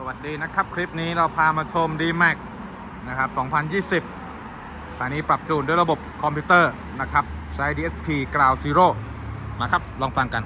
วัสดีนะครับคลิปนี้เราพามาชม D-Max นะครับ2020คันนี้ปรับจูนด้วยระบบคอมพิวเตอร์นะครับใช้ DSP Ground Zero นะครับลองฟังกัน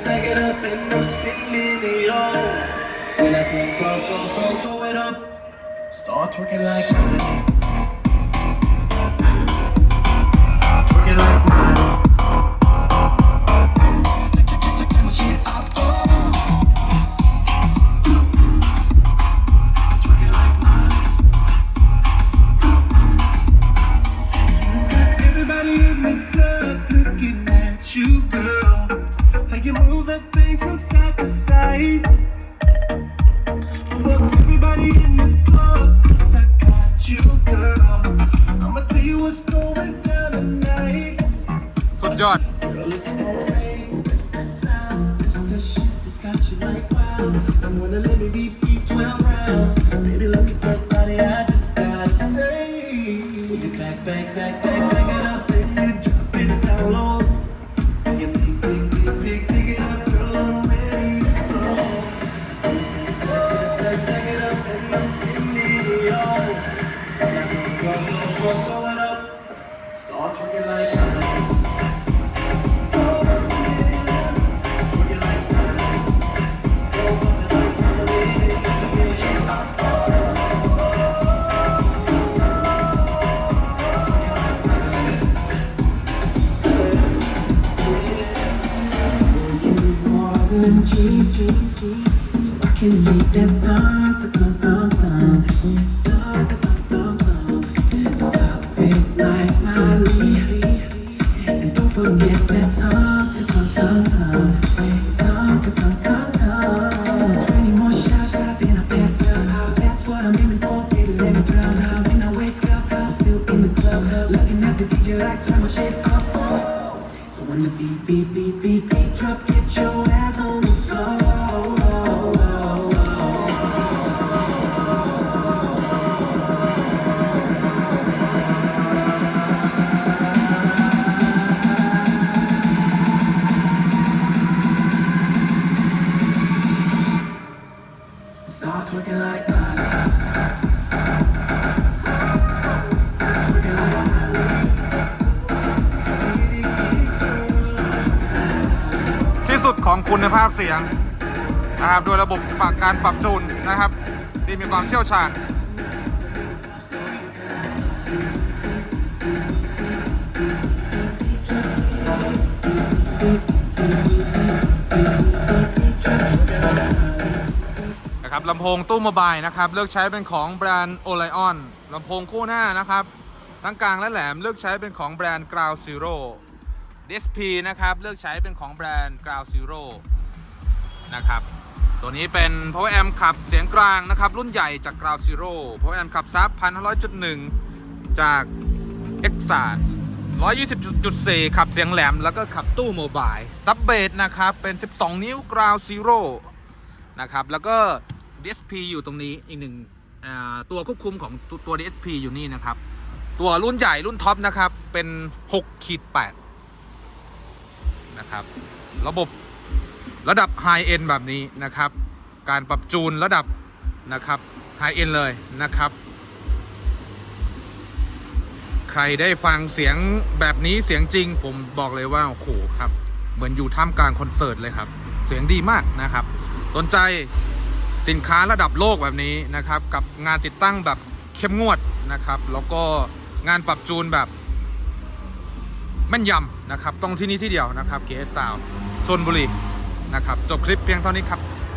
Stack it up and I'm spinning it all. When I can throw it up, start twerking like money. Twerking like money. Turn my shit up, twerking like money. You got everybody in this club looking at you, girl.How you move that thing from side to side. Fuck everybody in this club, 'cause I got you, girl. I'ma tell you what's going down tonight. สุดยอด Girl, it's alright. It's that sound. It's the shit that's got you like wow. I'm gonna let me beat 12 rounds. Baby, look at that body. I just gotta say. When you back it up and you drop it down low.And you pick it up, girl, I'm ready to go. Stack it up and I'm spinning it all. And I go, throw it up, start twerking like money. Twerking like money. Cheesy, so I can see that Pop it like Miley, and don't forget that tongue. 20 more shots, and I pass out. That's what I'm aiming for, baby. Let me drown out. When I wake up, I'm still in the club, looking at the DJ like turn my shit up. So when the beat drop, get your ass on the floor. Start twerking like money. Twerking like money.ที่สุดของคุณภาพเสียงนะครับโดยระบบการปรับจูนนะครับที่มีความเชี่ยวชาญนะครับลำโพงตู้โมบายนะครับเลือกใช้เป็นของแบรนด์โอไลออนลำโพงคู่หน้านะครับทั้งกลางและแหลมเลือกใช้เป็นของแบรนด์ Ground Zero DSP นะครับเลือกใช้เป็นของแบรนด์ Ground Zero นะครับตัวนี้เป็น Power Amp ขับเสียงกลางนะครับรุ่นใหญ่จาก Ground Zero Power Amp ขับซับ 1,500.1 จาก Exart 120.4 ขับเสียงแหลมแล้วก็ขับตู้โมบายซับเบสนะครับเป็น 12 นิ้ว Ground Zero นะครับแล้วก็ DSP อยู่ตรงนี้อีกหนึ่งตัวควบคุมของตัว DSP อยู่นี่นะครับตัวรุ่นใหญ่รุ่นท็อปนะครับเป็น 6-8นะครับระบบระดับไฮเอ็นแบบนี้นะครับการปรับจูนระดับนะครับไฮเอ็นเลยนะครับ ค ใครได้ฟังเสียงแบบนี้เสียงจริงผมบอกเลยว่าโอ้โหครับเหมือนอยู่ท่ามกลางคอนเสิร์ตเลยครับเสียงดีมากนะครับสนใจสินค้าระดับโลกแบบนี้นะครับกับงานติดตั้งแบบเข้มงวดนะครับแล้วก็งานปรับจูนแบบแม่นยำนะครับต้องที่นี่ที่เดียวนะครับ KS Sound ชลบุรีนะครับจบคลิปเพียงเท่านี้ครับ